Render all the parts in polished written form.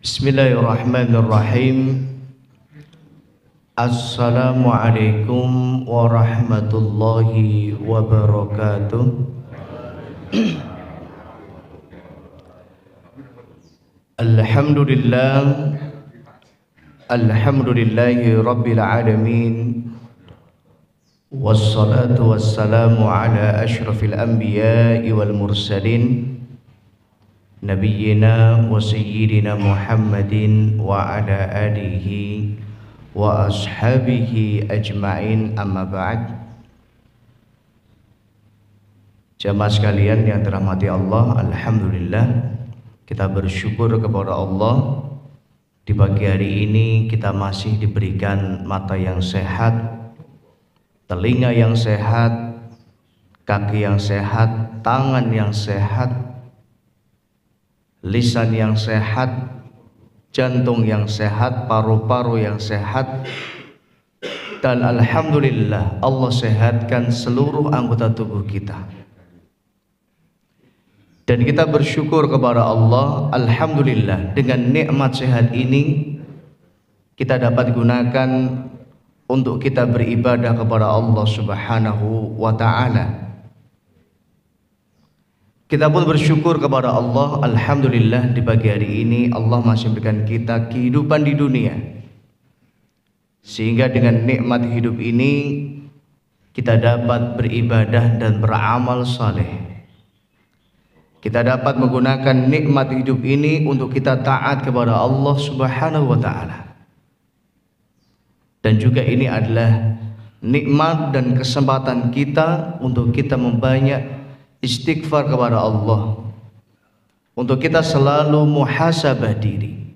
Bismillahirrahmanirrahim. Assalamualaikum warahmatullahi wabarakatuh. Alhamdulillahi rabbil alamin. Wassalatu wassalamu ala ashrafil anbiya'i wal mursalin, Nabiyyina wa sayyidina Muhammadin wa ala alihi wa ashabihi ajma'in, amma ba'd. Jamaah sekalian yang dirahmati Allah, alhamdulillah kita bersyukur kepada Allah. Di pagi hari ini kita masih diberikan mata yang sehat, telinga yang sehat, kaki yang sehat, tangan yang sehat, lisan yang sehat, jantung yang sehat, paru-paru yang sehat, dan alhamdulillah Allah sehatkan seluruh anggota tubuh kita. Dan kita bersyukur kepada Allah, alhamdulillah dengan nikmat sehat ini kita dapat gunakan untuk kita beribadah kepada Allah Subhanahu wa ta'ala. Kita pun bersyukur kepada Allah, alhamdulillah di pagi hari ini Allah masih memberikan kita kehidupan di dunia, sehingga dengan nikmat hidup ini kita dapat beribadah dan beramal saleh. Kita dapat menggunakan nikmat hidup ini untuk kita taat kepada Allah Subhanahu wa ta'ala. Dan juga ini adalah nikmat dan kesempatan kita untuk kita membanyak istighfar kepada Allah, untuk kita selalu muhasabah diri,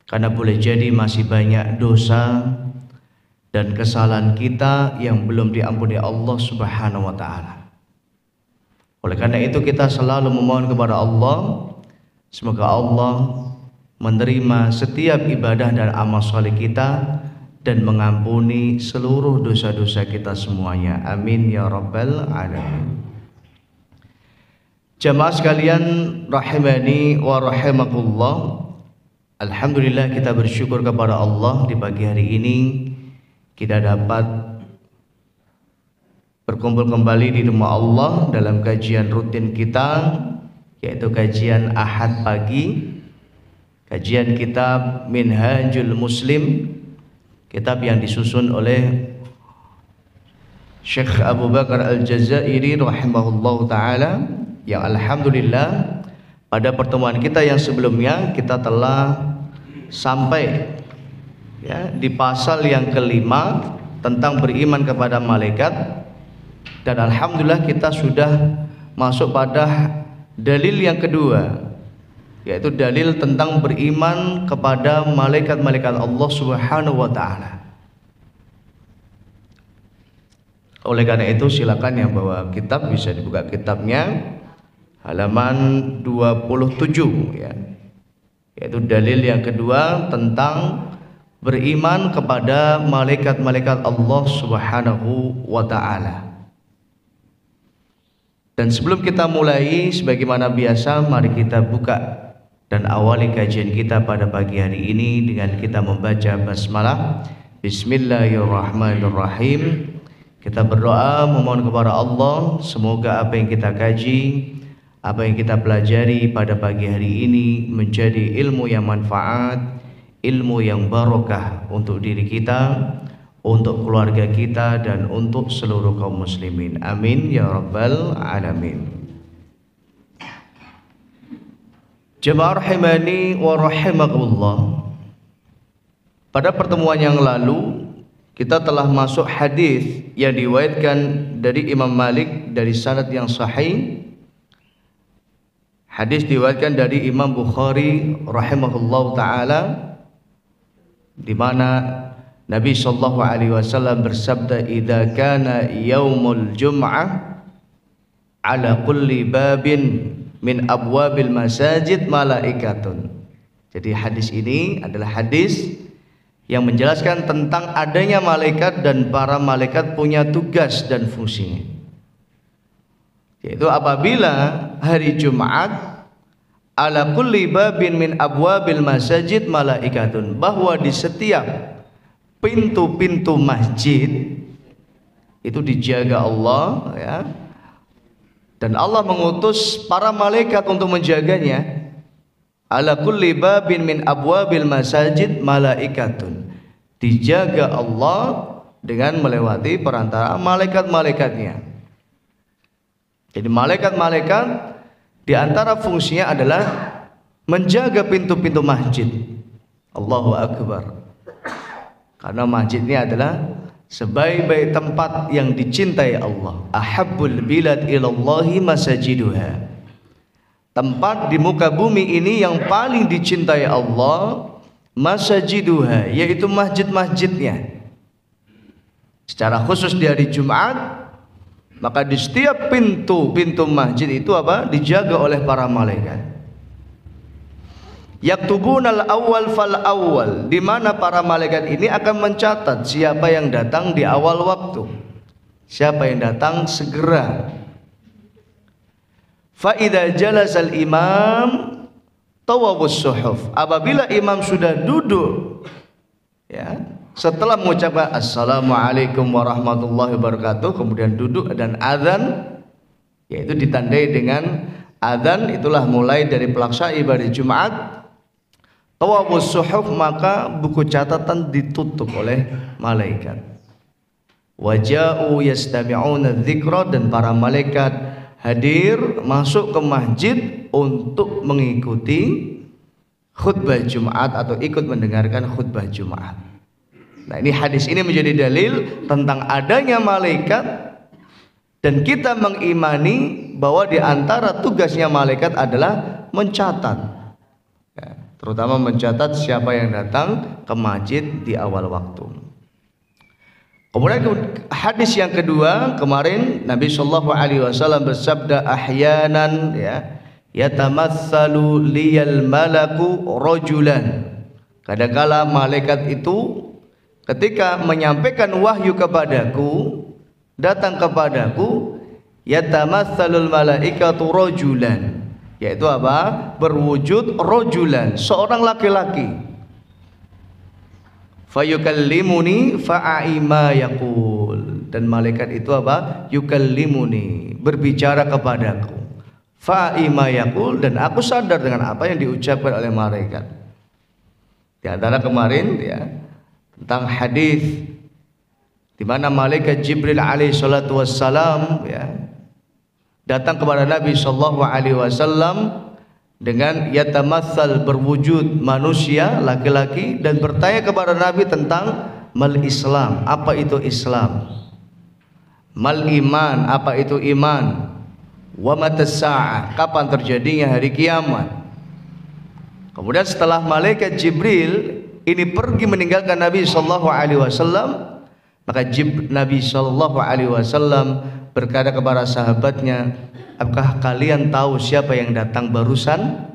karena boleh jadi masih banyak dosa dan kesalahan kita yang belum diampuni Allah Subhanahu wa ta'ala. Oleh karena itu kita selalu memohon kepada Allah, semoga Allah menerima setiap ibadah dan amal saleh kita dan mengampuni seluruh dosa-dosa kita semuanya. Amin ya rabbal alamin. Jamaah sekalian rahimani wa rahimakumullah, alhamdulillah kita bersyukur kepada Allah di pagi hari ini kita dapat berkumpul kembali di rumah Allah dalam kajian rutin kita, yaitu kajian Ahad pagi, kajian kitab Minhajul Muslim, kitab yang disusun oleh Syekh Abu Bakar Al-Jazairi rahimahullahu ta'ala, yang alhamdulillah pada pertemuan kita yang sebelumnya kita telah sampai di pasal yang kelima tentang beriman kepada malaikat. Dan alhamdulillah kita sudah masuk pada dalil yang kedua, yaitu dalil tentang beriman kepada malaikat-malaikat Allah Subhanahu wa ta'ala. Oleh karena itu silakan yang bawa kitab bisa dibuka kitabnya, halaman 27 yaitu dalil yang kedua tentang beriman kepada malaikat-malaikat Allah Subhanahu wa ta'ala. Dan sebelum kita mulai, sebagaimana biasa, mari kita buka dan awali kajian kita pada pagi hari ini dengan kita membaca basmalah. Bismillahirrahmanirrahim. Kita berdoa memohon kepada Allah, semoga apa yang kita kaji, apa yang kita pelajari pada pagi hari ini menjadi ilmu yang manfaat, ilmu yang barokah untuk diri kita, untuk keluarga kita, dan untuk seluruh kaum muslimin. Amin ya rabbal alamin. Jemaah rahimani wa rahimakumullah, pada pertemuan yang lalu kita telah masuk hadis yang diriwayatkan dari Imam Malik dari sanad yang sahih. Hadis diriwayatkan dari Imam Bukhari rahimahullahu taala, di mana Nabi sallallahu alaihi wasallam bersabda, "Idza kana yaumul jum'ah ala kulli babin min abwabil masajid malaikatun." Jadi hadis ini adalah hadis yang menjelaskan tentang adanya malaikat dan para malaikat punya tugas dan fungsinya. Yaitu apabila hari Jumat ala kulli babin min abwabil masajid malaikatun, bahwa di setiap pintu-pintu masjid itu dijaga Allah, ya. Dan Allah mengutus para malaikat untuk menjaganya. Ala kulli babin min abwabil masajid malaikatun, dijaga Allah dengan melewati perantara malaikat-malaikatnya. Jadi malaikat-malaikat di antara fungsinya adalah menjaga pintu-pintu masjid. Allahu Akbar. Karena masjid ini adalah sebaik-baik tempat yang dicintai Allah. Ahabbul bilad ilallahi masajiduha. Tempat di muka bumi ini yang paling dicintai Allah, masajiduha, yaitu masjid-masjidnya. Secara khusus di hari Jumat, maka di setiap pintu masjid itu apa? Dijaga oleh para malaikat. Yaktubunal awwal fal awwal, di mana para malaikat ini akan mencatat siapa yang datang di awal waktu, siapa yang datang segera. Fa idza jalasal imam tawawus suhuf, apabila imam sudah duduk, ya, setelah mengucapkan assalamualaikum warahmatullahi wabarakatuh, kemudian duduk dan azan, yaitu ditandai dengan azan, itulah mulai dari pelaksanaan ibadah Jumat. Tawawus suhuf, maka buku catatan ditutup oleh malaikat. Waja'u yastami'una dzikra, dan para malaikat hadir masuk ke masjid untuk mengikuti khutbah Jumat atau ikut mendengarkan khutbah Jumat. Nah, ini hadis ini menjadi dalil tentang adanya malaikat, dan kita mengimani bahwa di antara tugasnya malaikat adalah mencatat, ya, terutama mencatat siapa yang datang ke masjid di awal waktu. Kemudian hadis yang kedua, kemarin Nabi Shallallahu Alaihi Wasallam bersabda, ahyanan, ya, yatamatsalu liyal malaku rajulan. Kadangkala malaikat itu ketika menyampaikan wahyu kepadaku, datang kepadaku, yatamatsalul malaikatu rajulan, yaitu apa? Berwujud rajulan, seorang laki-laki. Fayukallimuni fa'ima yaqul, dan malaikat itu apa? Yukallimuni, berbicara kepadaku. Fa'ima yaqul, dan aku sadar dengan apa yang diucapkan oleh malaikat. Di antara kemarin, ya, tentang hadis di mana malaikat Jibril alaihi salatu wassalam, ya, datang kepada Nabi sallallahu alaihi wasallam dengan yatamatsal, berwujud manusia laki-laki, dan bertanya kepada Nabi tentang mal Islam, apa itu Islam, mal iman, apa itu iman, wa matas sa'ah, kapan terjadinya hari kiamat. Kemudian setelah malaikat Jibril ini pergi meninggalkan Nabi sallallahu alaihi wasallam, maka Nabi sallallahu alaihi wasallam berkata kepada sahabatnya, apakah kalian tahu siapa yang datang barusan?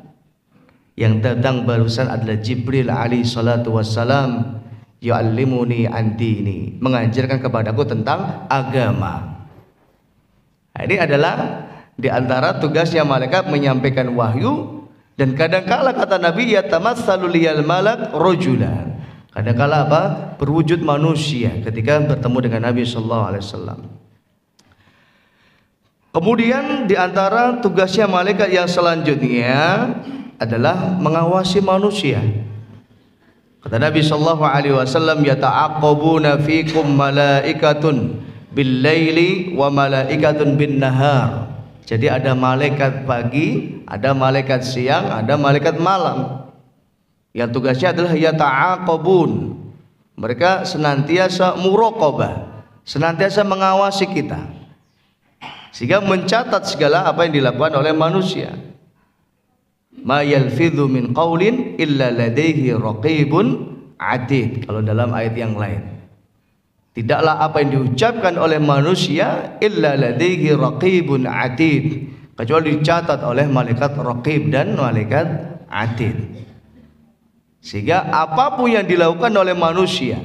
Yang datang barusan adalah Jibril alaihi salatu wassalam, yu'allimuni an dini, mengajarkan kepadaku tentang agama. Nah, ini adalah di antara tugasnya malaikat menyampaikan wahyu. Dan kadangkala kata Nabi, yatamatsalu liyal malak rajulan, kadangkala apa? Berwujud manusia ketika bertemu dengan Nabi sallallahu alaihi wasallam. Kemudian di antara tugasnya malaikat yang selanjutnya adalah mengawasi manusia. Kata Nabi sallallahu alaihi wasallam, yata'aqabuna fikum malaikatun bil laili wa malaikatun bin nahar. Jadi ada malaikat pagi, ada malaikat siang, ada malaikat malam. Yang tugasnya adalah yata'aqabun. Mereka senantiasa muraqabah, senantiasa mengawasi kita, sehingga mencatat segala apa yang dilakukan oleh manusia. Ma yalfidhu min qaulin illa ladaihi raqibun atid. Kalau dalam ayat yang lain, tidaklah apa yang diucapkan oleh manusia illa ladaihi raqibun atid, kecuali dicatat oleh malaikat raqib dan malaikat atid. Sehingga apapun yang dilakukan oleh manusia,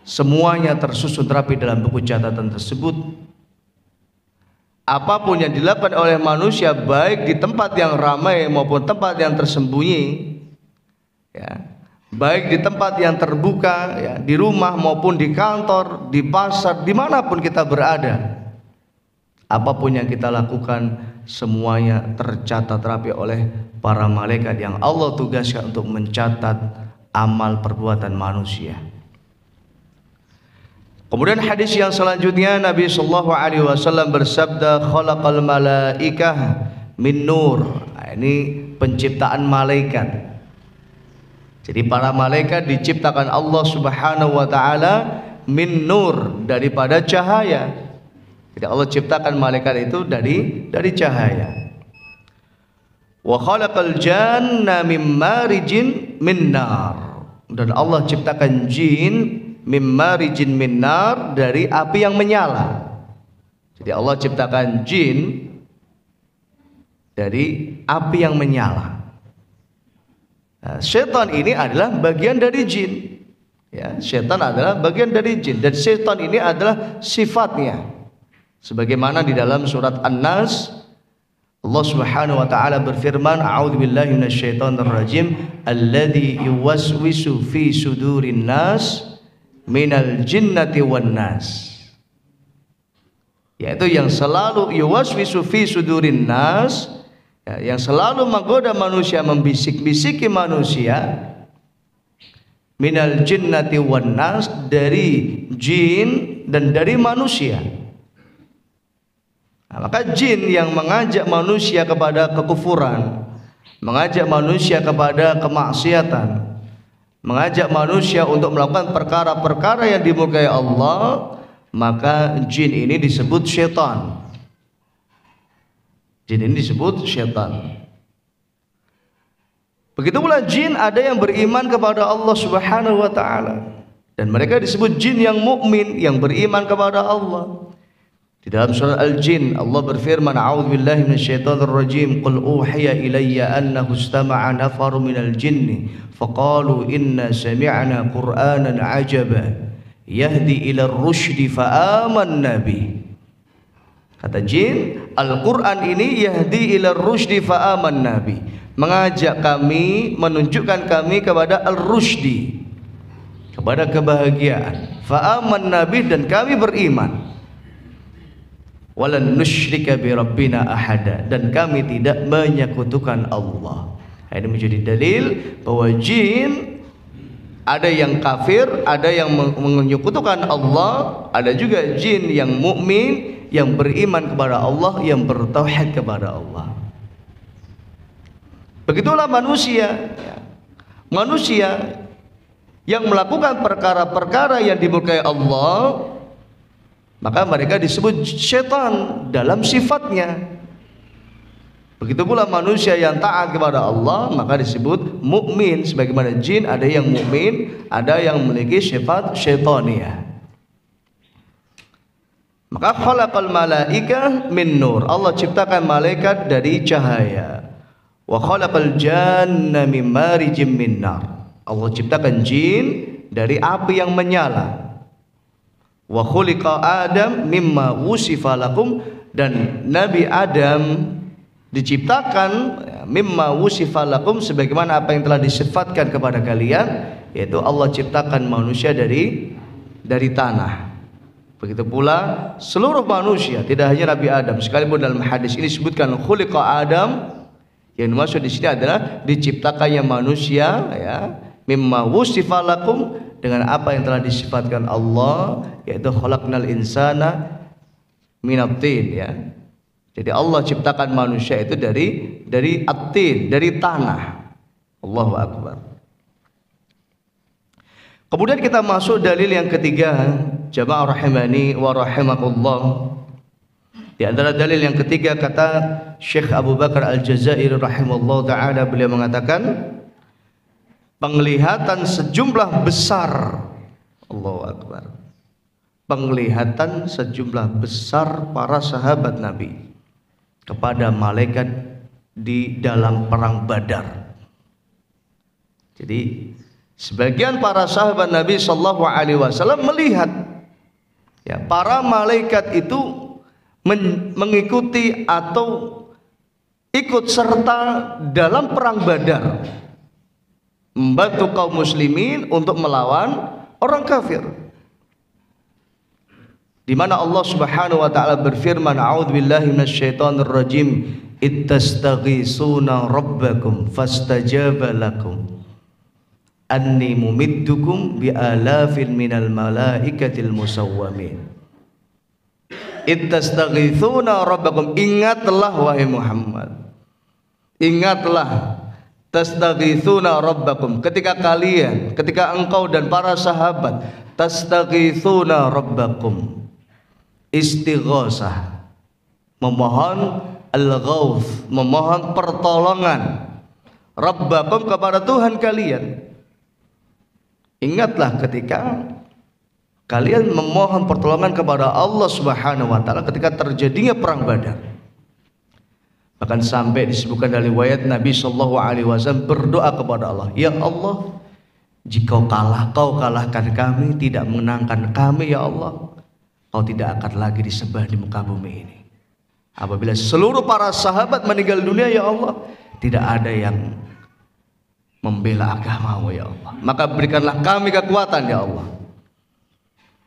semuanya tersusun rapi dalam buku catatan tersebut. apapun yang dilakukan oleh manusia, baik di tempat yang ramai maupun tempat yang tersembunyi, ya, baik di tempat yang terbuka, ya, di rumah maupun di kantor, di pasar, dimanapun kita berada, apapun yang kita lakukan semuanya tercatat rapi oleh para malaikat yang Allah tugaskan untuk mencatat amal perbuatan manusia. Kemudian hadis yang selanjutnya, Nabi sallallahu alaihi wasallam bersabda, khalaqal malaikah min nur. Ini penciptaan malaikat. Jadi para malaikat diciptakan Allah Subhanahu wa taala min nur, daripada cahaya. Jadi Allah ciptakan malaikat itu dari cahaya. Wa khalaqal janna min marijin min nar. Dan Allah ciptakan jin mimmarijin minnar, dari api yang menyala. Jadi Allah ciptakan jin dari api yang menyala. Nah, setan ini adalah bagian dari jin. Ya, setan adalah bagian dari jin, dan setan ini adalah sifatnya. Sebagaimana di dalam surat An-Nas, Allah Subhanahu wa taala berfirman, a'udzubillahi minasyaitonir rajim, alladzi yuwaswisu fi sudurin nas minal jinnati wan nas, yaitu yang selalu yuwaswisu fi sudurin nas, ya, yang selalu menggoda manusia, membisik-bisiki manusia, minal jinnati wan nas, dari jin dan dari manusia. Nah, maka jin yang mengajak manusia kepada kekufuran, mengajak manusia kepada kemaksiatan, mengajak manusia untuk melakukan perkara-perkara yang dimurkai Allah, maka jin ini disebut syaitan. Jin ini disebut syaitan. Begitu pula jin ada yang beriman kepada Allah Subhanahu wa taala, dan mereka disebut jin yang mukmin, yang beriman kepada Allah. Di dalam surah Al-Jin Allah berfirman, a'udzubillahi minasyaitonir rajim, qul uhiya ilayya annahu istama'a nafaru minal jinni faqalu inna sami'na qur'anan 'ajaba yahdi ila ar-rusydi fa amanna bih. Kata jin, Al-Qur'an ini yahdi ila ar-rusydi fa amanna bih, mengajak kami, menunjukkan kami kepada al-rusydi, kepada kebahagiaan. Fa amanna bih, dan kami beriman. Walan nusyrika bi rabbina ahada, dan kami tidak menyekutukan Allah. Ini menjadi dalil bahwa jin ada yang kafir, ada yang menyekutukan Allah, ada juga jin yang mukmin, yang beriman kepada Allah, yang bertauhid kepada Allah. Begitulah manusia, manusia yang melakukan perkara-perkara yang dimurkai Allah, maka mereka disebut syaitan dalam sifatnya. Begitu pula manusia yang taat kepada Allah, maka disebut mukmin. Sebagaimana jin ada yang mukmin, ada yang memiliki sifat syaitaniyah. Maka khalaqal malaika min nur, Allah ciptakan malaikat dari cahaya. Wa khalaqal janna min marijim min nar, Allah ciptakan jin dari api yang menyala. Wa khuliqa Adam mimma wusifa lakum, dan Nabi Adam diciptakan mimma wusifa lakum, sebagaimana apa yang telah disifatkan kepada kalian, yaitu Allah ciptakan manusia dari tanah. Begitu pula seluruh manusia, tidak hanya Nabi Adam. Sekalipun dalam hadis ini disebutkan khuliqa Adam, yang dimaksud di sini adalah diciptakannya manusia, ya, mimma wusifa lakum, dengan apa yang telah disifatkan Allah, yaitu khalaqnal insana minat tin, ya. Jadi Allah ciptakan manusia itu dari at-tin, dari tanah. Allahu akbar. Kemudian kita masuk dalil yang ketiga, jamaah rahimani wa rahimakumullah. Di antara dalil yang ketiga, kata Syekh Abu Bakar Al-Jazairi rahimahullah taala, beliau mengatakan penglihatan sejumlah besar, Allahu akbar, penglihatan sejumlah besar para sahabat Nabi kepada malaikat di dalam perang Badar. Jadi sebagian para sahabat Nabi sallallahu alaihi wasallam melihat, ya, para malaikat itu mengikuti atau ikut serta dalam perang Badar, membantu kaum muslimin untuk melawan orang kafir. Di mana Allah Subhanahu wa taala berfirman, a'udzubillahi minasyaitonir rajim, ittastaghisuna rabbakum fastajaba lakum anni mumiddukum bi'alafin minal malaikatil musawwamin. Ittastaghithuna rabbakum, ingatlah wahai Muhammad, ingatlah, tastaghithuna rabbakum, ketika engkau dan para sahabat tastaghithuna rabbakum, istighosah, memohon al-ghauth, memohon pertolongan, rabbakum, kepada Tuhan kalian. Ingatlah ketika kalian memohon pertolongan kepada Allah Subhanahu wa taala ketika terjadinya perang Badar. Bahkan sampai disebutkan dari riwayat Nabi sallallahu alaihi wasallam berdoa kepada Allah, ya Allah, jika kau kalahkan kami, tidak menangkan kami ya Allah, kau tidak akan lagi disembah di muka bumi ini. Apabila seluruh para sahabat meninggal dunia ya Allah, tidak ada yang membela agamamu ya Allah, maka berikanlah kami kekuatan ya Allah.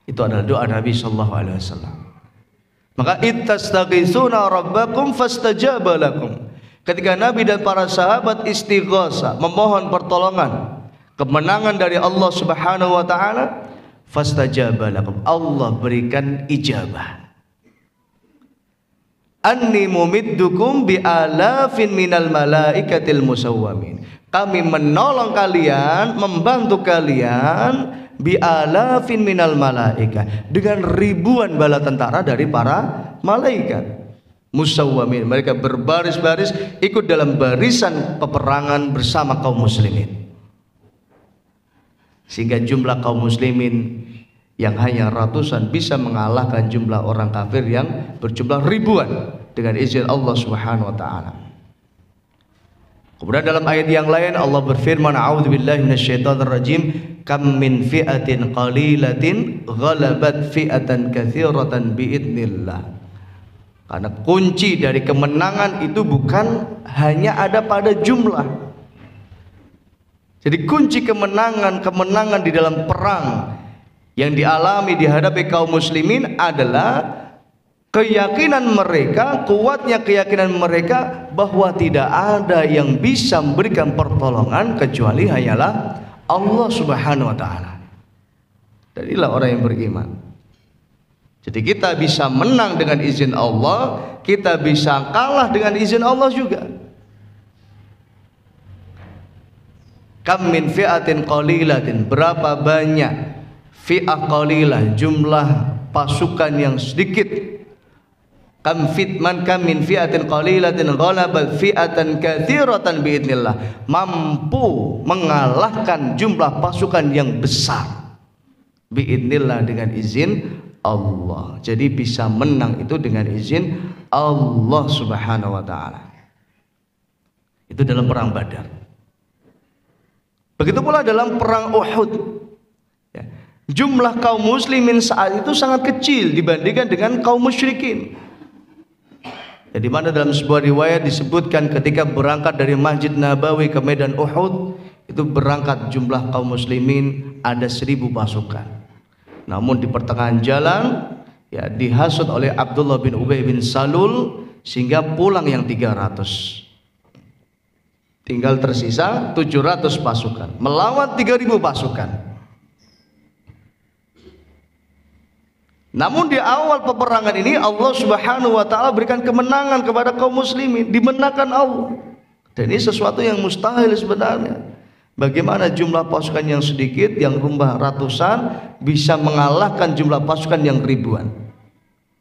Itu adalah doa Nabi sallallahu alaihi wasallam. Maka ittastaghisuna rabbakum fastajaba lakum, ketika Nabi dan para sahabat istighosah, memohon pertolongan, kemenangan dari Allah Subhanahu wa taala, fastajaba lakum, Allah berikan ijabah. Anni mumiddukum bi'alafin minal malaikatil musawwamin, kami menolong kalian, membantu kalian, bi'alafin minal malaika, dengan ribuan bala tentara dari para malaikat. Musawwamin, mereka berbaris-baris ikut dalam barisan peperangan bersama kaum muslimin, sehingga jumlah kaum muslimin yang hanya ratusan bisa mengalahkan jumlah orang kafir yang berjumlah ribuan dengan izin Allah Subhanahu wa taala. Kemudian dalam ayat yang lain Allah berfirman, a'udzubillahi minasyaitonir rajim, kam min fi'atin qalilatin ghalabat fi'atan katsiratan biidznillah. Karena kunci dari kemenangan itu bukan hanya ada pada jumlah. Jadi kunci kemenangan di dalam perang yang dialami dihadapi kaum muslimin adalah keyakinan mereka, kuatnya keyakinan mereka bahwa tidak ada yang bisa memberikan pertolongan kecuali hanyalah Allah Subhanahu wa taala. Dan inilah orang yang beriman. Jadi kita bisa menang dengan izin Allah, kita bisa kalah dengan izin Allah juga. Kam min fi'atin qalilatin, berapa banyak fi'ah qalilah, jumlah pasukan yang sedikit. Kam min fi'atin qalilatin ghalabat fi'atan katsiratan biidznillah, mampu mengalahkan jumlah pasukan yang besar biidznillah, dengan izin Allah. Jadi bisa menang itu dengan izin Allah Subhanahu wa taala. Itu dalam perang Badar. Begitu pula dalam perang Uhud. Ya. Jumlah kaum muslimin saat itu sangat kecil dibandingkan dengan kaum musyrikin. Di mana dalam sebuah riwayat disebutkan ketika berangkat dari Masjid Nabawi ke medan Uhud, itu berangkat jumlah kaum muslimin ada 1000 pasukan. Namun di pertengahan jalan ya dihasut oleh Abdullah bin Ubay bin Salul sehingga pulang yang 300. Tinggal tersisa 700 pasukan melawan 3000 pasukan. Namun di awal peperangan ini Allah Subhanahu wa taala berikan kemenangan kepada kaum muslimin, dimenangkan Allah. Dan ini sesuatu yang mustahil sebenarnya. Bagaimana jumlah pasukan yang sedikit, yang jumlah ratusan bisa mengalahkan jumlah pasukan yang ribuan?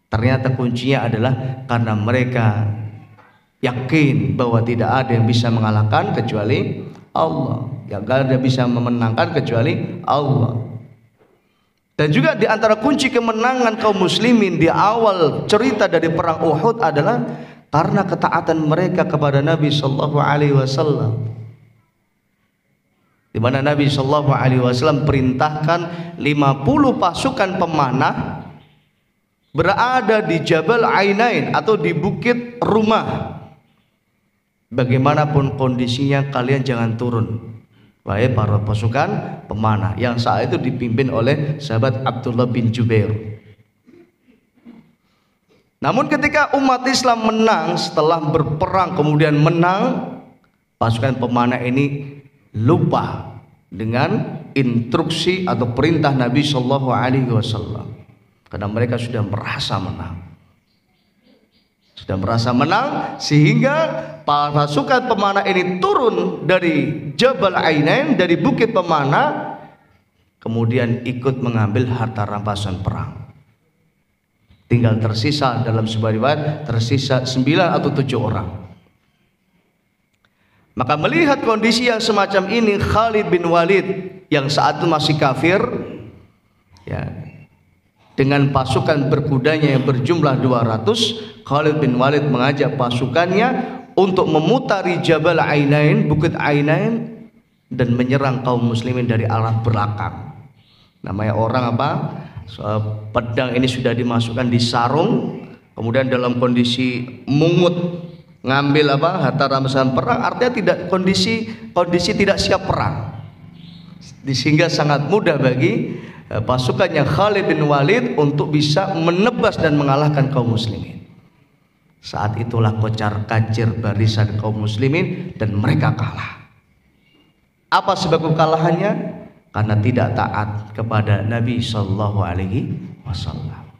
Ternyata kuncinya adalah karena mereka yakin bahwa tidak ada yang bisa mengalahkan kecuali Allah, yang tidak ada bisa memenangkan kecuali Allah. Dan juga di antara kunci kemenangan kaum muslimin di awal cerita dari perang Uhud adalah karena ketaatan mereka kepada Nabi sallallahu alaihi wasallam. Di mana Nabi sallallahu alaihi wasallam perintahkan 50 pasukan pemanah berada di Jabal Ainain atau di bukit Rumah. Bagaimanapun kondisinya kalian jangan turun. Wahai para pasukan pemanah, yang saat itu dipimpin oleh sahabat Abdullah bin Jubair. Namun ketika umat Islam menang, setelah berperang kemudian menang, pasukan pemanah ini lupa dengan instruksi atau perintah Nabi Shallallahu Alaihi Wasallam, karena mereka sudah merasa menang, sehingga pasukan pemanah ini turun dari Jabal Ainain, dari bukit pemanah, kemudian ikut mengambil harta rampasan perang. Tinggal tersisa, dalam sebuah riwayat tersisa 9 atau 7 orang. Maka melihat kondisi yang semacam ini, Khalid bin Walid yang saat itu masih kafir, ya, dengan pasukan berkudanya yang berjumlah 200, Khalid bin Walid mengajak pasukannya untuk memutari Jabal Ainain, bukit Ainain, dan menyerang kaum muslimin dari arah belakang. Namanya orang apa? Pedang ini sudah dimasukkan di sarung, kemudian dalam kondisi mungut ngambil harta rampasan perang, artinya tidak kondisi tidak siap perang, sehingga sangat mudah bagi pasukannya Khalid bin Walid untuk bisa menebas dan mengalahkan kaum muslimin. Saat itulah kocar kacir barisan kaum muslimin dan mereka kalah. Apa sebab kekalahannya? Karena tidak taat kepada Nabi Sallallahu Alaihi Wasallam.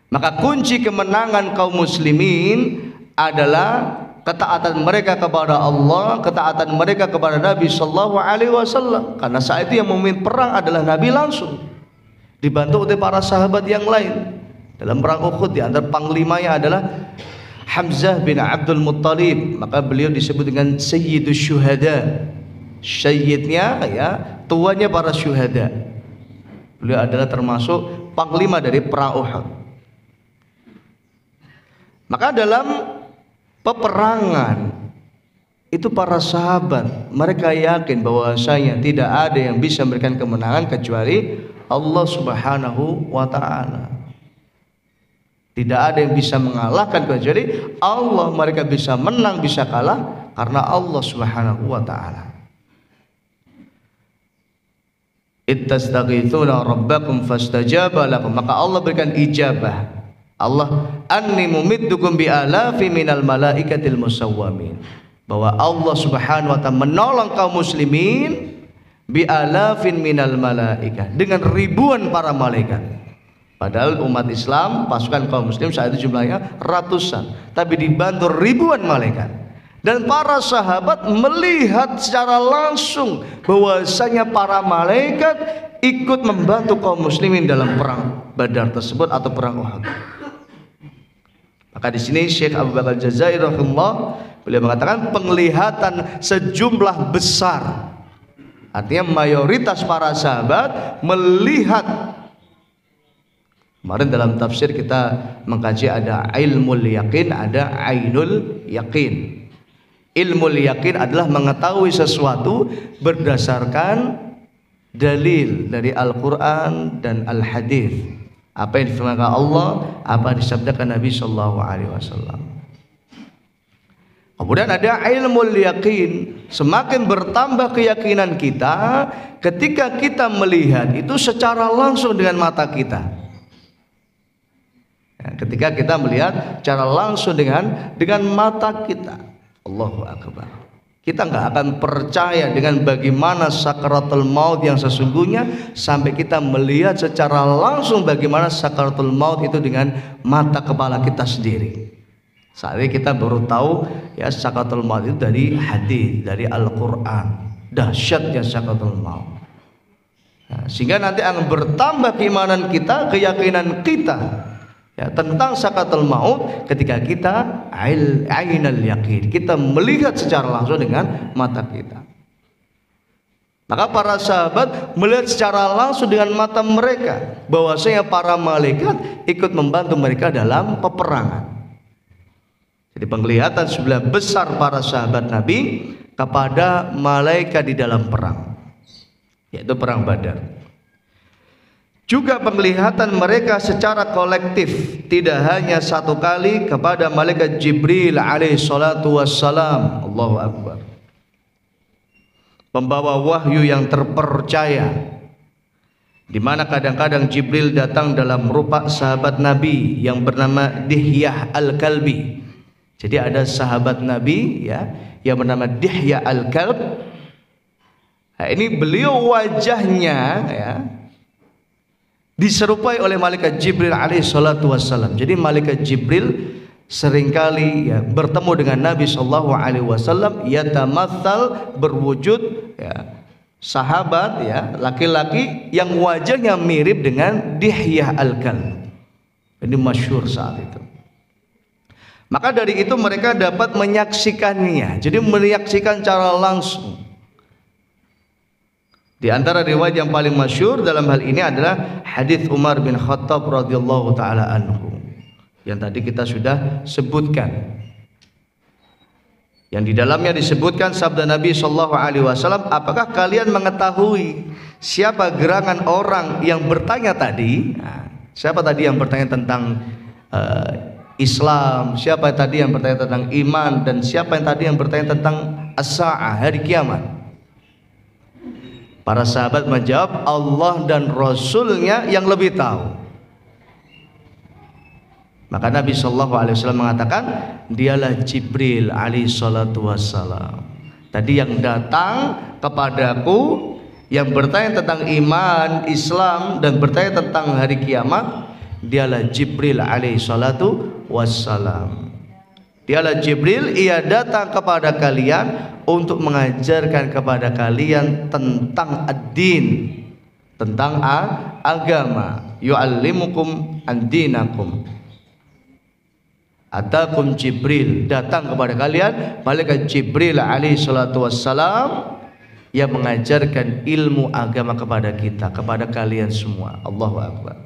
Maka kunci kemenangan kaum muslimin adalah ketaatan mereka kepada Allah, ketaatan mereka kepada Nabi Sallallahu Alaihi Wasallam. Karena saat itu yang memimpin perang adalah Nabi langsung, dibantu oleh para sahabat yang lain. Dalam perang Uhud, di antara panglimanya adalah Hamzah bin Abdul Muttalib, maka beliau disebut dengan Sayyidus Syuhada. Sayyidnya, ya, tuannya para syuhada. Beliau adalah termasuk panglima dari perang Uhud. Maka dalam peperangan itu para sahabat mereka yakin bahwasanya tidak ada yang bisa memberikan kemenangan kecuali Allah Subhanahu wa taala. Tidak ada yang bisa mengalahkan kecuali Allah. Mereka bisa menang, bisa kalah karena Allah Subhanahu wa taala. Ittastaghitsuna rabbakum fastajaba lakum, maka Allah berikan ijabah. Allah anni mumiddukum bi alafi minal malaikatil musawwamin, bahwa Allah Subhanahu wa taala menolong kaum muslimin bi alafin minal malaikah, dengan ribuan para malaikat. Padahal umat Islam, pasukan kaum muslim saat itu jumlahnya ratusan, tapi dibantu ribuan malaikat. Dan para sahabat melihat secara langsung bahwasanya para malaikat ikut membantu kaum muslimin dalam perang Badar tersebut atau perang Uhud. Maka di sini Syekh Abu Bakar Jazair rahimahullah, beliau mengatakan penglihatan sejumlah besar, artinya mayoritas para sahabat melihat. Kemarin dalam tafsir kita mengkaji ada ilmul yakin, ada ainul yakin. Ilmul yakin adalah mengetahui sesuatu berdasarkan dalil dari Al-Quran dan Al-Hadis, apa yang difirmankan Allah, apa yang disabdakan Nabi Sallallahu Alaihi Wasallam. Kemudian ada ilmul yakin, semakin bertambah keyakinan kita ketika kita melihat itu secara langsung dengan mata kita. Ketika kita melihat secara langsung dengan mata kita, Allahu Akbar. Kita nggak akan percaya dengan bagaimana sakaratul maut yang sesungguhnya sampai kita melihat secara langsung bagaimana sakaratul maut itu dengan mata kepala kita sendiri. Saat ini kita baru tahu ya sakaratul maut itu dari hadis, dari Al-Quran, dahsyatnya sakaratul maut. Nah, sehingga nanti akan bertambah keimanan kita, keyakinan kita ya tentang sakaratul maut ketika kita ainal yakin, kita melihat secara langsung dengan mata kita. Maka para sahabat melihat secara langsung dengan mata mereka bahwasanya para malaikat ikut membantu mereka dalam peperangan. Jadi penglihatan sebelah besar para sahabat Nabi kepada malaikat di dalam perang, yaitu perang Badar. Juga penglihatan mereka secara kolektif, tidak hanya satu kali kepada malaikat Jibril alaihi salatu wassalam. Allahu Akbar. Pembawa wahyu yang terpercaya, di mana kadang-kadang Jibril datang dalam rupa sahabat Nabi yang bernama Dihyah Al-Kalbi. Jadi ada sahabat Nabi ya yang bernama Dihyah Al-Kalb. Nah, ini beliau wajahnya ya diserupai oleh malaikat Jibril alaihi salatu wassalam. Jadi malaikat Jibril seringkali ya bertemu dengan Nabi sallallahu alaihi wasallam, yatamatsal, berwujud ya sahabat ya laki-laki yang wajahnya mirip dengan Dihyah Al-Kalb. Ini masyhur saat itu. Maka dari itu mereka dapat menyaksikannya. Jadi menyaksikan secara langsung. Di antara riwayat yang paling masyhur dalam hal ini adalah hadis Umar bin Khattab radhiyallahu taala anhu yang tadi kita sudah sebutkan. Yang di dalamnya disebutkan sabda Nabi sallallahu alaihi wasallam, apakah kalian mengetahui siapa gerangan orang yang bertanya tadi? Nah, siapa tadi yang bertanya tentang Islam, siapa tadi yang bertanya tentang iman, dan siapa yang tadi yang bertanya tentang as-sa'ah, hari kiamat? Para sahabat menjawab, Allah dan Rasulnya yang lebih tahu. Maka Nabi sallallahu alaihi wasallam mengatakan, dialah Jibril alaihi salatu wassalam. Tadi yang datang kepadaku, yang bertanya tentang iman, Islam, dan bertanya tentang hari kiamat, dialah Jibril alaihi salatu wassalam. Dialah Jibril, ia datang kepada kalian untuk mengajarkan kepada kalian tentang ad-din, tentang agama. Yu'allimukum ad-dinakum. Atakum Jibril, datang kepada kalian malaikat Jibril alaihi salatu wassalam yang mengajarkan ilmu agama kepada kita, kepada kalian semua. Allahu Akbar.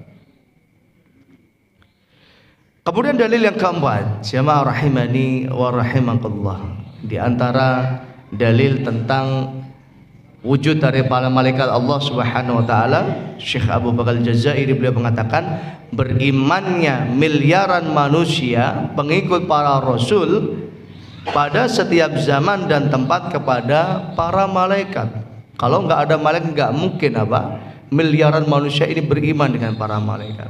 Kemudian dalil yang keempat, jamaah rahimani wa rahimakumullah, di antara dalil tentang wujud dari para malaikat Allah Subhanahu wa taala, Syekh Abu Bakar Al-Jazairi beliau mengatakan, berimannya miliaran manusia pengikut para rasul pada setiap zaman dan tempat kepada para malaikat. Kalau enggak ada malaikat, enggak mungkin miliaran manusia ini beriman dengan para malaikat.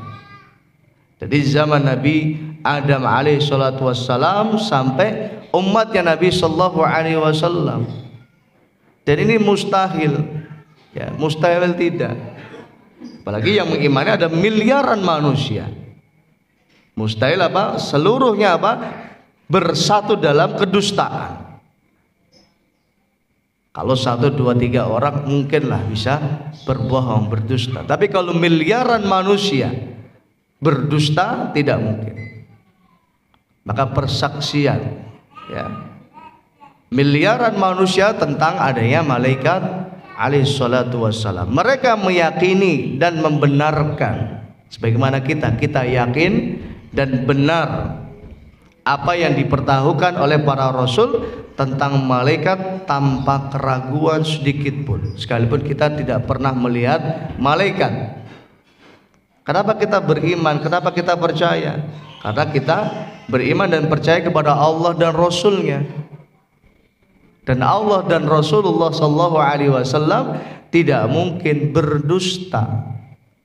Jadi zaman Nabi Adam alaihi salatu wassalam sampai umatnya Nabi sallallahu alaihi wasallam. Dan ini mustahil, ya, mustahil tidak. Apalagi yang mengimani ada miliaran manusia. Mustahil seluruhnya bersatu dalam kedustaan. Kalau 1, 2, 3 orang mungkinlah bisa berbohong, berdusta. Tapi kalau miliaran manusia berdusta, tidak mungkin. Maka persaksian ya miliaran manusia tentang adanya malaikat alaihi salatu wassalam, mereka meyakini dan membenarkan sebagaimana kita yakin dan benar apa yang dipertahukan oleh para rasul tentang malaikat tanpa keraguan sedikit pun, sekalipun kita tidak pernah melihat malaikat. Kenapa kita beriman? Kenapa kita percaya? Karena kita beriman dan percaya kepada Allah dan Rasulnya. Dan Allah dan Rasulullah sallallahu alaihi wasallam tidak mungkin berdusta.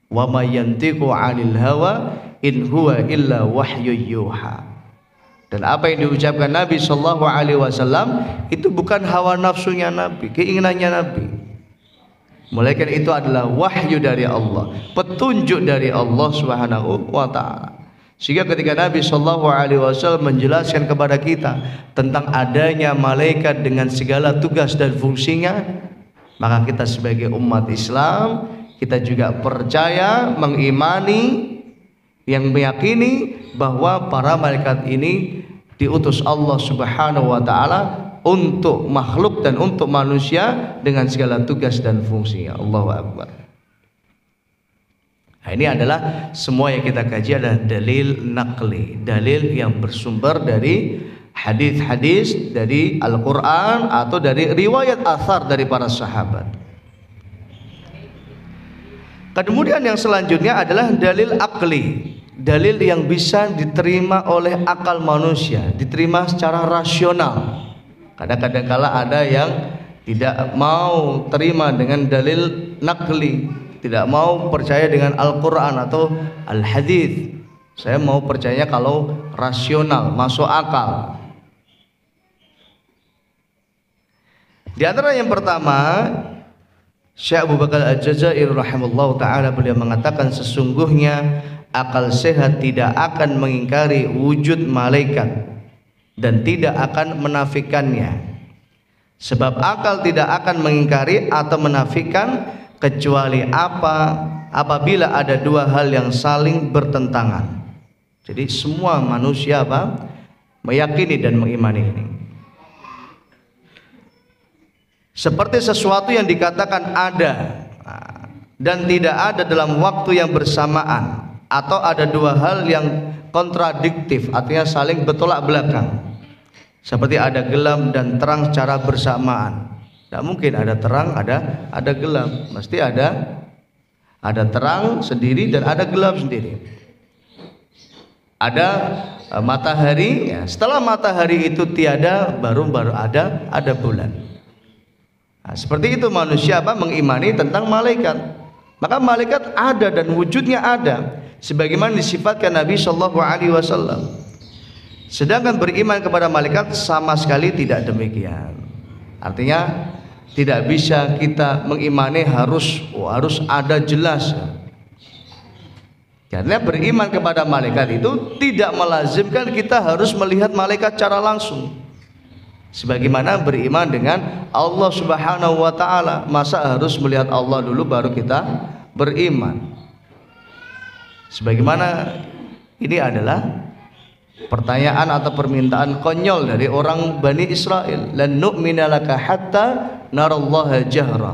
Wa may yantiqu 'anil hawa in huwa illa wahyu yuha. Dan apa yang diucapkan Nabi sallallahu alaihi wasallam itu bukan hawa nafsunya Nabi, keinginannya Nabi. Melainkan itu adalah wahyu dari Allah, petunjuk dari Allah Subhanahu wa taala. Sehingga ketika Nabi sallallahu alaihi wasallam menjelaskan kepada kita tentang adanya malaikat dengan segala tugas dan fungsinya, maka kita sebagai umat Islam, kita juga percaya, mengimani, yang meyakini bahwa para malaikat ini diutus Allah Subhanahu wa taala untuk makhluk dan untuk manusia dengan segala tugas dan fungsinya. Allahu Akbar. Nah, ini adalah semua yang kita kaji adalah dalil naqli, dalil yang bersumber dari hadis-hadis dari Al-Quran atau dari riwayat athar dari para sahabat. Kemudian yang selanjutnya adalah dalil akli, dalil yang bisa diterima oleh akal manusia, diterima secara rasional. Kadang-kadang kala ada yang tidak mau terima dengan dalil nakli, tidak mau percaya dengan Al-Quran atau Al-Hadith. Saya mau percaya kalau rasional, masuk akal. Di antara yang pertama, Syekh Abu Bakar Al-Jazairi rahimahullah ta'ala, beliau mengatakan sesungguhnya akal sehat tidak akan mengingkari wujud malaikat dan tidak akan menafikannya. Sebab akal tidak akan mengingkari atau menafikan kecuali apabila ada dua hal yang saling bertentangan. Jadi semua manusia meyakini dan mengimani ini. Seperti sesuatu yang dikatakan ada dan tidak ada dalam waktu yang bersamaan, atau ada dua hal yang kontradiktif, artinya saling bertolak belakang. Seperti ada gelap dan terang secara bersamaan. Tidak mungkin ada terang ada gelap, mesti ada terang sendiri dan ada gelap sendiri. Ada matahari, ya. Setelah matahari itu tiada, baru ada bulan. Nah, seperti itu manusia mengimani tentang malaikat. Maka malaikat ada dan wujudnya ada, sebagaimana disifatkan Nabi Shallallahu Alaihi Wasallam. Sedangkan beriman kepada malaikat sama sekali tidak demikian. Artinya tidak bisa kita mengimani harus ada jelas. Karena beriman kepada malaikat itu tidak melazimkan kita harus melihat malaikat secara langsung. Sebagaimana beriman dengan Allah Subhanahu wa taala, masa harus melihat Allah dulu baru kita beriman? Sebagaimana ini adalah pertanyaan atau permintaan konyol dari orang Bani Israel, lan nu'mina laka hatta narallaha jahra.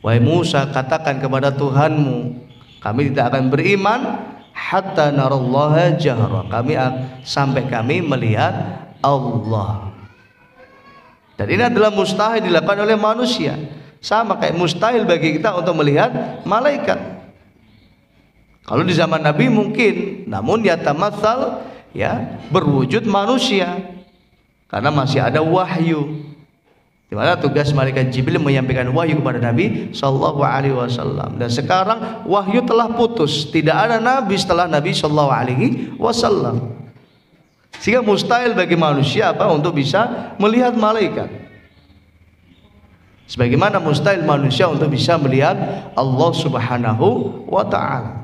Wahai Musa, katakan kepada Tuhanmu, kami tidak akan beriman hatta narallaha jahra, sampai kami melihat Allah. Dan ini adalah mustahil dilakukan oleh manusia, sama kayak mustahil bagi kita untuk melihat malaikat. Kalau di zaman Nabi mungkin, namun yatamatsal, ya, berwujud manusia, karena masih ada wahyu. Di mana tugas malaikat Jibril menyampaikan wahyu kepada Nabi Sallallahu Alaihi Wasallam. Dan sekarang wahyu telah putus, tidak ada Nabi setelah Nabi Sallallahu Alaihi Wasallam. Sehingga mustahil bagi manusia untuk bisa melihat malaikat. Sebagaimana mustahil manusia untuk bisa melihat Allah Subhanahu wa Ta'ala.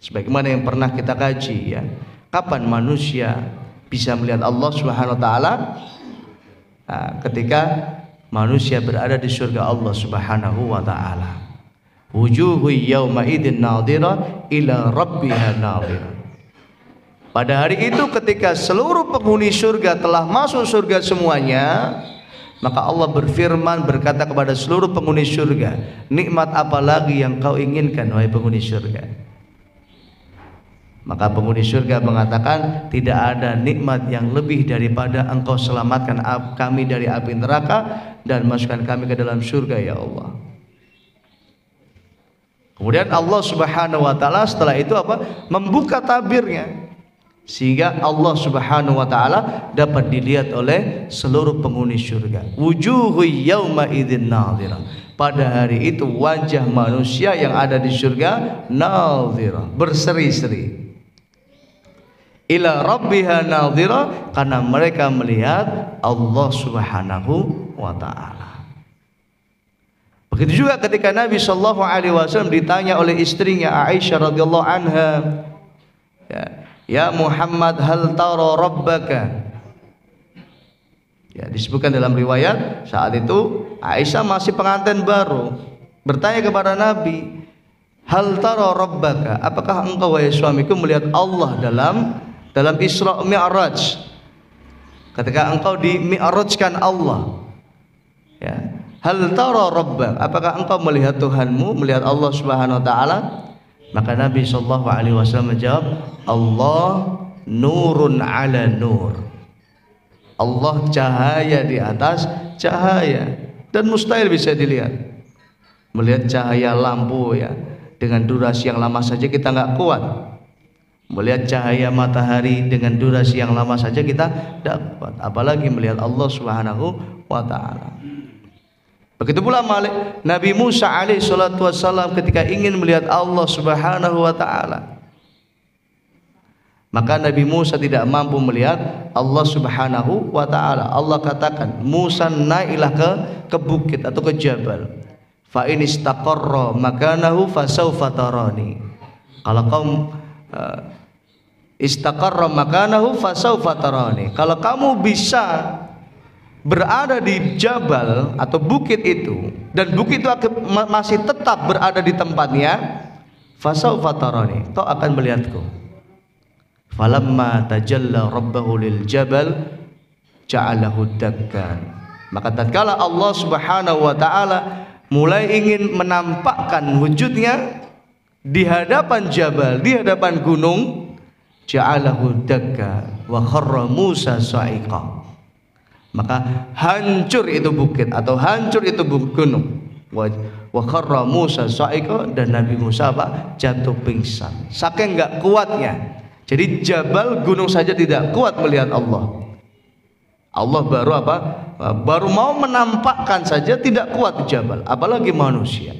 Sebagaimana yang pernah kita kaji, ya, kapan manusia bisa melihat Allah Subhanahu wa Ta'ala? Nah, ketika manusia berada di surga Allah Subhanahu wa Ta'ala. Wujuhu yawma idzin nadhira ila rabbiha nadhira. Pada hari itu ketika seluruh penghuni surga telah masuk surga semuanya, maka Allah berfirman, berkata kepada seluruh penghuni surga, nikmat apa lagi yang kau inginkan wahai penghuni surga? Maka penghuni surga mengatakan, tidak ada nikmat yang lebih daripada engkau selamatkan kami dari api neraka dan masukkan kami ke dalam surga, ya Allah. Kemudian Allah Subhanahu wa Ta'ala setelah itu membuka tabirnya, sehingga Allah Subhanahu wa Ta'ala dapat dilihat oleh seluruh penghuni surga. Wujuhu yawma idzin nadhira. Pada hari itu wajah manusia yang ada di surga nadhira, berseri-seri. Ila rabbiha nadhira, karena mereka melihat Allah Subhanahu wa Ta'ala. Begitu juga ketika Nabi Sallallahu Alaihi Wasallam ditanya oleh istrinya Aisyah radhiyallahu anha, ya Muhammad, hal tara rabbaka? Ya, disebutkan dalam riwayat saat itu Aisyah masih pengantin baru, bertanya kepada Nabi, hal tara rabbaka? Apakah engkau wahai suamiku melihat Allah dalam Isra Mi'raj? Ketika engkau di Mi'rajkan Allah, ya, hal tara rabbaka? Apakah engkau melihat Tuhanmu, melihat Allah Subhanahu wa Ta'ala? Maka Nabi Sallallahu Alaihi Wasallam menjawab, Allah nurun ala nur. Allah cahaya di atas cahaya, dan mustahil bisa dilihat. Melihat cahaya lampu, ya, dengan durasi yang lama saja kita nggak kuat. Melihat cahaya matahari dengan durasi yang lama saja kita tidak kuat, apalagi melihat Allah Subhanahu wa ta'ala. Begitu pula Nabi Musa alaihi salatu wassalam ketika ingin melihat Allah Subhanahu wa ta'ala, maka Nabi Musa tidak mampu melihat Allah Subhanahu wa ta'ala. Allah katakan, Musa naiklah ke bukit atau ke jabal. Fa in istaqarra makanahu fasawfa tarani. Kalau kamu istaqarra makanahu fasawfa tarani. Kalau kamu bisa berada di jabal atau bukit itu, dan bukit itu masih tetap berada di tempatnya, fasawfa tarani, kau akan melihatku. Falamma tajalla rabbahu lil jabal ja'alahu dakkan. Maka tatkala Allah Subhanahu wa ta'ala mulai ingin menampakkan wujudnya di hadapan jabal, di hadapan gunung, ja'alahu dakkan wa kharra Musa sa'iqa. Maka hancur itu bukit atau hancur itu gunung. Wa kharra Musa sa'iqa, dan Nabi Musa jatuh pingsan saking enggak kuatnya. Jadi jabal, gunung saja tidak kuat melihat Allah. Allah baru mau menampakkan saja tidak kuat jabal, apalagi manusia.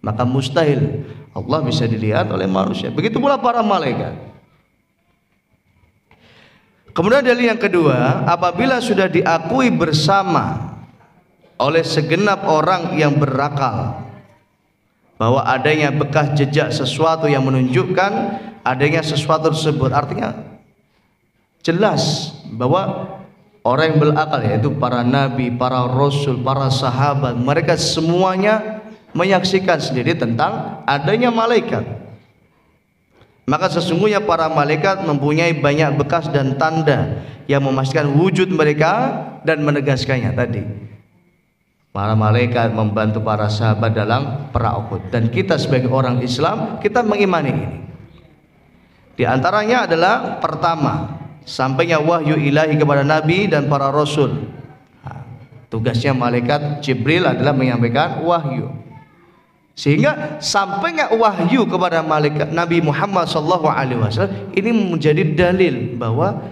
Maka mustahil Allah bisa dilihat oleh manusia. Begitu pula para malaikat. Kemudian dalil yang kedua, apabila sudah diakui bersama oleh segenap orang yang berakal bahwa adanya bekas jejak sesuatu yang menunjukkan adanya sesuatu tersebut, artinya jelas bahwa orang yang berakal, yaitu para nabi, para rasul, para sahabat, mereka semuanya menyaksikan sendiri tentang adanya malaikat. Maka sesungguhnya para malaikat mempunyai banyak bekas dan tanda yang memastikan wujud mereka dan menegaskannya tadi. Para malaikat membantu para sahabat dalam perang Uhud, dan kita sebagai orang Islam, kita mengimani ini. Di antaranya adalah pertama, sampainya wahyu ilahi kepada nabi dan para rasul. Tugasnya malaikat Jibril adalah menyampaikan wahyu. Sehingga sampainya wahyu kepada malaikat Nabi Muhammad SAW ini menjadi dalil bahwa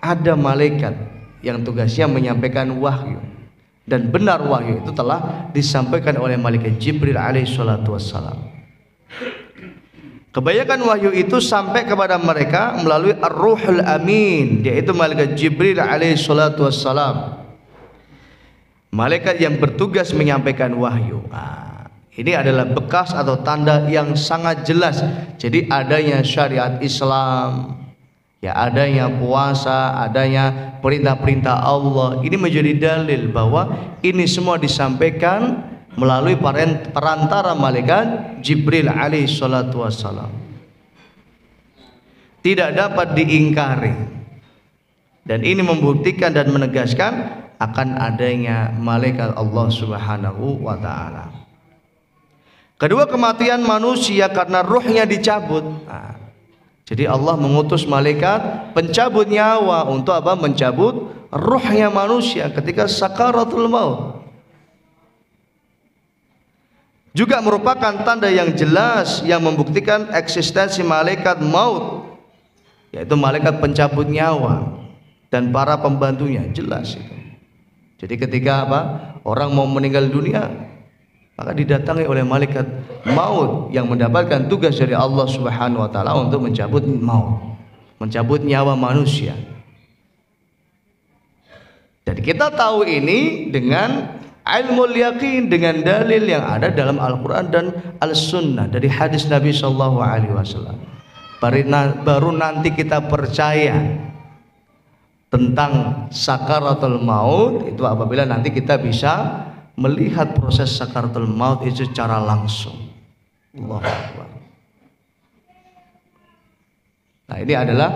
ada malaikat yang tugasnya menyampaikan wahyu, dan benar wahyu itu telah disampaikan oleh malaikat Jibril alaihissalam. Kebanyakan wahyu itu sampai kepada mereka melalui Ar-Ruhul Amin, yaitu malaikat Jibril alaihissalam, malaikat yang bertugas menyampaikan wahyu. Ini adalah bekas atau tanda yang sangat jelas. Jadi adanya syariat Islam, ya adanya puasa, adanya perintah-perintah Allah, ini menjadi dalil bahwa ini semua disampaikan melalui perantara malaikat Jibril alaihi salatu wassalam. Tidak dapat diingkari, dan ini membuktikan dan menegaskan akan adanya malaikat Allah Subhanahu wa ta'ala. Kedua, kematian manusia karena ruhnya dicabut. Jadi Allah mengutus malaikat pencabut nyawa untuk apa? Mencabut ruhnya manusia ketika sakaratul maut. Juga merupakan tanda yang jelas yang membuktikan eksistensi malaikat maut, yaitu malaikat pencabut nyawa dan para pembantunya, jelas itu. Jadi ketika orang mau meninggal dunia, maka didatangi oleh malaikat maut yang mendapatkan tugas dari Allah Subhanahu wa ta'ala untuk mencabut maut, mencabut nyawa manusia. Jadi kita tahu ini dengan ilmu yakin, dengan dalil yang ada dalam Al-Quran dan Al-Sunnah dari hadis Nabi SAW. Baru nanti kita percaya tentang sakaratul maut itu apabila nanti kita bisa melihat proses sakaratul maut itu secara langsung. Allahu Akbar. Nah, ini adalah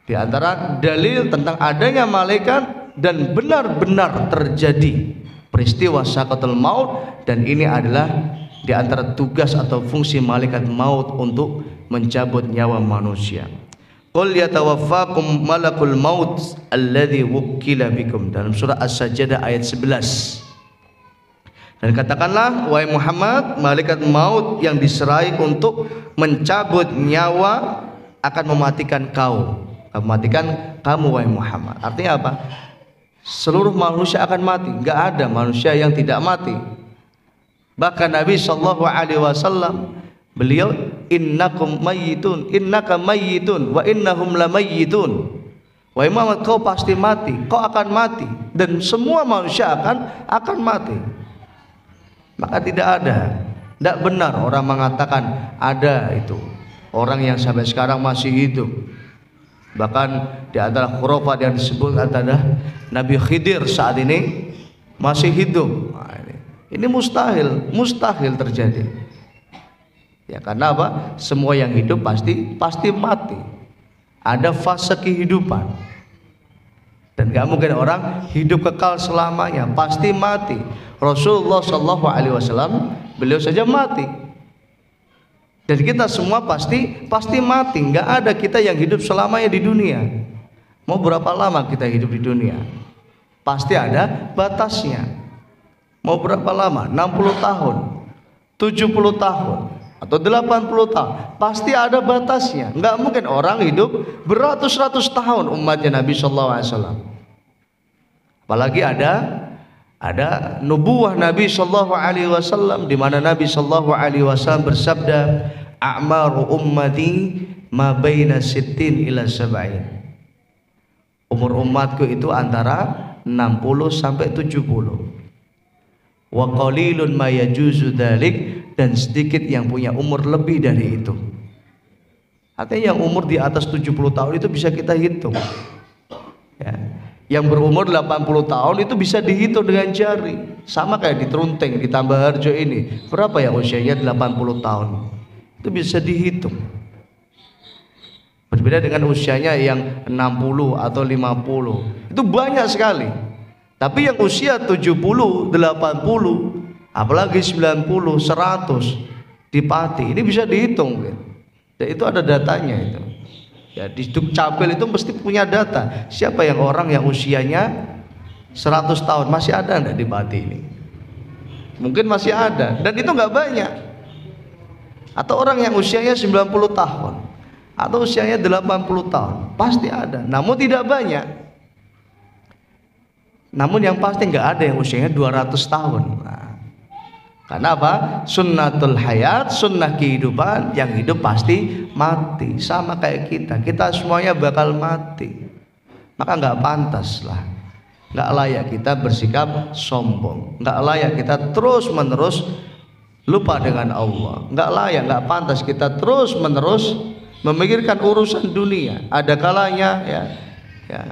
di antara dalil tentang adanya malaikat dan benar-benar terjadi peristiwa sakaratul maut, dan ini adalah di antara tugas atau fungsi malaikat maut untuk mencabut nyawa manusia. Qul yatawaffakum malakul maut alladzi wukkila bikum, dalam surah As-Sajdah ayat 11. Dan katakanlah, wahai Muhammad, malaikat maut yang diserai untuk mencabut nyawa akan mematikan mematikan kamu wahai Muhammad. Artinya apa? Seluruh manusia akan mati, nggak ada manusia yang tidak mati. Bahkan Nabi Shallallahu Alaihi Wasallam beliau, innakum mayyitun, innaka mayyitun, wa innahum lamayyitun. Wahai Muhammad, kau pasti mati, kau akan mati, dan semua manusia akan mati. Maka tidak benar orang mengatakan ada itu orang yang sampai sekarang masih hidup. Bahkan di antara khurafat yang disebut adalah Nabi Khidir saat ini masih hidup. Nah, ini mustahil terjadi. Ya, karena apa? Semua yang hidup pasti mati. Ada fase kehidupan. Dan gak mungkin orang hidup kekal selamanya, pasti mati. Rasulullah Shallallahu Alaihi Wasallam beliau saja mati. Dan kita semua pasti mati. Nggak ada kita yang hidup selamanya di dunia. Mau berapa lama kita hidup di dunia? Pasti ada batasnya. Mau berapa lama? 60 tahun, 70 tahun, atau 80 tahun. Pasti ada batasnya. Nggak mungkin orang hidup beratus-ratus tahun umatnya Nabi Shallallahu Alaihi Wasallam. Apalagi ada nubuwah Nabi Shallallahu Alaihi Wasallam, di mana Nabi Shallallahu Alaihi Wasallam bersabda, a'maru ummati ma baina sittin ila sab'in. Umur umatku itu antara 60 sampai 70. Wa qalilun ma yajuzu dzalik, dan sedikit yang punya umur lebih dari itu. Artinya yang umur di atas 70 tahun itu bisa kita hitung. Ya. Yang berumur 80 tahun itu bisa dihitung dengan jari. Sama kayak di Trunteng, di Tambah Harjo ini. Berapa yang usianya 80 tahun? Itu bisa dihitung. Berbeda dengan usianya yang 60 atau 50. Itu banyak sekali. Tapi yang usia 70, 80, apalagi 90, 100 di Pati, ini bisa dihitung. Dan itu ada datanya itu. Ya, di Dukcapil itu mesti punya data. Siapa yang orang yang usianya 100 tahun masih ada enggak di Pati ini? Mungkin masih ada, dan itu enggak banyak. Atau orang yang usianya 90 tahun atau usianya 80 tahun, pasti ada. Namun tidak banyak. Namun yang pasti enggak ada yang usianya 200 tahun. Nah, karena apa? Sunnatul hayat, sunnah kehidupan, yang hidup pasti mati. Sama kayak kita semuanya bakal mati. Maka nggak pantas lah, nggak layak kita bersikap sombong, nggak layak kita terus menerus lupa dengan Allah, nggak layak, nggak pantas kita terus menerus memikirkan urusan dunia. Ada kalanya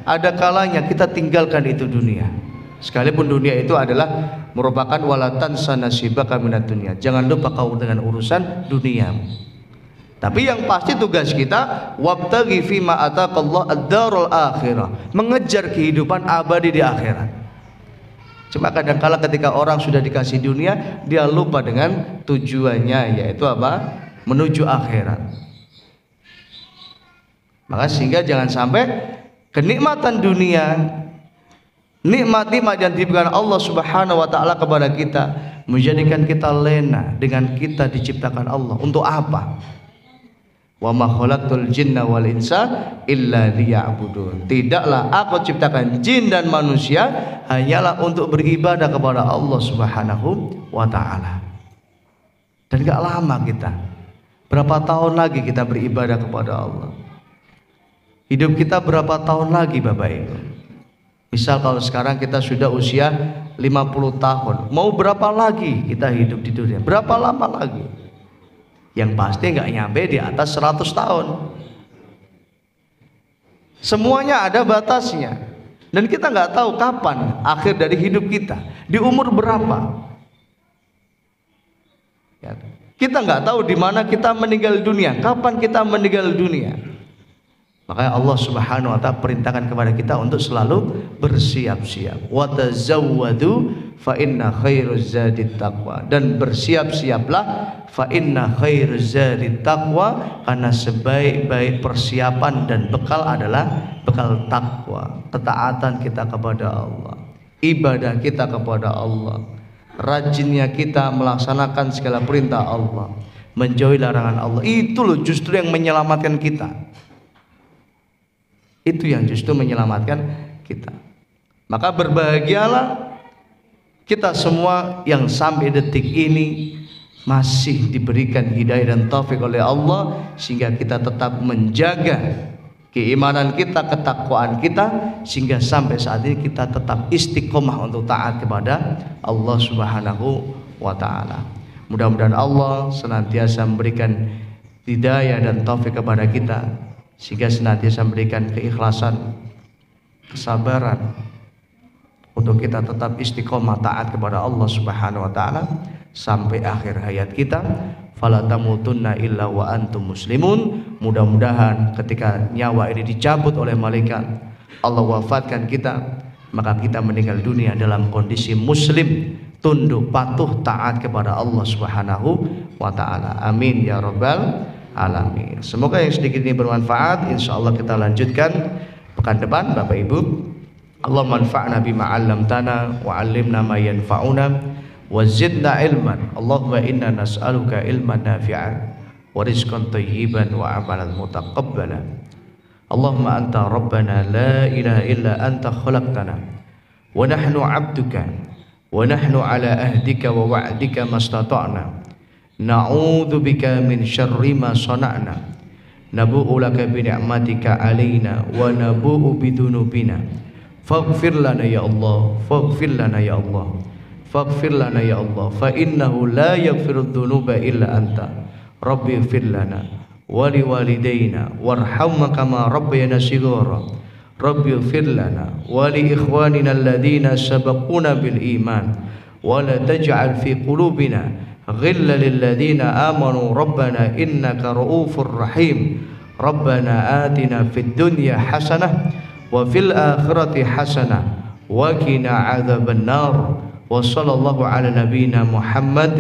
ada kalanya kita tinggalkan itu dunia. Sekalipun dunia itu adalah merupakan walatan sanasibaka minad dunia. Jangan lupa kau dengan urusan duniamu. Tapi yang pasti tugas kita, wabtaghi fima ataqallah ad-darul akhirah, mengejar kehidupan abadi di akhirat. Cuma kadang-kala ketika orang sudah dikasih dunia, dia lupa dengan tujuannya, yaitu apa? Menuju akhirat. Maka sehingga jangan sampai kenikmatan dunia, nikmat-nikmat yang diberikan Allah Subhanahu wa taala kepada kita menjadikan kita lena dengan kita diciptakan Allah. Untuk apa? Wa ma khalaqtul jinna wal insa illa liya'budun. Tidaklah aku ciptakan jin dan manusia hanyalah untuk beribadah kepada Allah Subhanahu wa taala. Dan gak lama kita. Berapa tahun lagi kita beribadah kepada Allah? Hidup kita berapa tahun lagi Bapak Ibu? Misal kalau sekarang kita sudah usia 50 tahun, mau berapa lagi kita hidup di dunia? Berapa lama lagi? Yang pasti nggak nyampe di atas 100 tahun. Semuanya ada batasnya. Dan kita nggak tahu kapan akhir dari hidup kita. Di umur berapa? Ya, kita nggak tahu di mana kita meninggal dunia. Kapan kita meninggal dunia? Makanya Allah Subhanahu wa taala perintahkan kepada kita untuk selalu bersiap-siap. Wa tazawwadu fa inna khairuz zadit taqwa. Dan bersiap-siaplah fa inna khairuz zadit taqwa, karena sebaik-baik persiapan dan bekal adalah bekal takwa. Ketaatan kita kepada Allah, ibadah kita kepada Allah, rajinnya kita melaksanakan segala perintah Allah, menjauhi larangan Allah. Itu loh justru yang menyelamatkan kita. Itu yang justru menyelamatkan kita. Maka berbahagialah kita semua yang sampai detik ini masih diberikan hidayah dan taufik oleh Allah, sehingga kita tetap menjaga keimanan kita, ketakwaan kita, sehingga sampai saat ini kita tetap istiqomah untuk taat kepada Allah Subhanahu wa ta'ala. Mudah-mudahan Allah senantiasa memberikan hidayah dan taufik kepada kita, sehingga senantiasa memberikan keikhlasan, kesabaran untuk kita tetap istiqomah taat kepada Allah Subhanahu wa ta'ala sampai akhir hayat kita. Fala tamutunna illa wa antum muslimun. Mudah-mudahan ketika nyawa ini dicabut oleh malaikat, Allah wafatkan kita, maka kita meninggal dunia dalam kondisi muslim, tunduk patuh taat kepada Allah Subhanahu wa ta'ala. Amin ya rabbal alamin. Semoga yang sedikit ini bermanfaat. Insyaallah kita lanjutkan pekan depan Bapak Ibu. Allah manfa'na bima 'allamtana wa 'allimna ma yanfa'una wa zidna ilman. Allahumma inna nas'aluka ilman nafi'an wa rizqan thayyiban wa 'amalan mutaqabbalan. Allahumma anta rabbana la ilaha illa anta khalaqtana wa nahnu 'abduka wa nahnu 'ala ahdika wa wa'dika mastata'na na'udzu bika min syarri ma sana'na nabu'u laka bi ni'matika 'alaina wa nabu'u bi dzunubina faghfir lana ya Allah, faghfir lana ya Allah, faghfir lana ya Allah, fa innahu la yaghfiru dzunuba illa anta. Rabbi ighfir lana wa li walidayna warhamna kama rabbayana shighara. Rabbi ighfir lana wa li ikhwanina alladhina sabaquna bil iman wa la taj'al fi qulubina ghillan lil ladzina amanu rabbana innaka ra'ufur rahim. Rabbana atina fid dunya hasanah wa fil akhirati hasanah wa qina adzabannar. Wa sallallahu ala nabiyyina Muhammad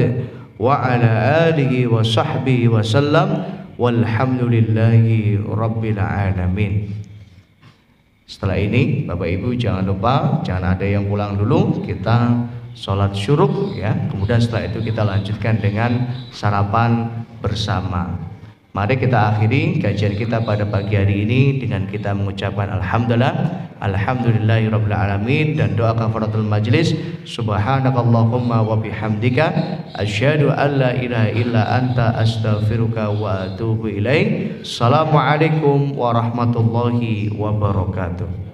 wa ala alihi wa sahbihi wa sallam walhamdulillahi rabbil alamin. Setelah ini Bapak Ibu jangan lupa, jangan ada yang pulang dulu, kita sholat syuruk ya. Kemudian setelah itu kita lanjutkan dengan sarapan bersama. Mari kita akhiri kajian kita pada pagi hari ini dengan kita mengucapkan alhamdulillahirabbil alamin dan doa kafaratul majlis. Subhanakallahumma wa bihamdika asyhadu an la ilaha illa anta astaghfiruka wa atubu ilaik. Assalamualaikum warahmatullahi wabarakatuh.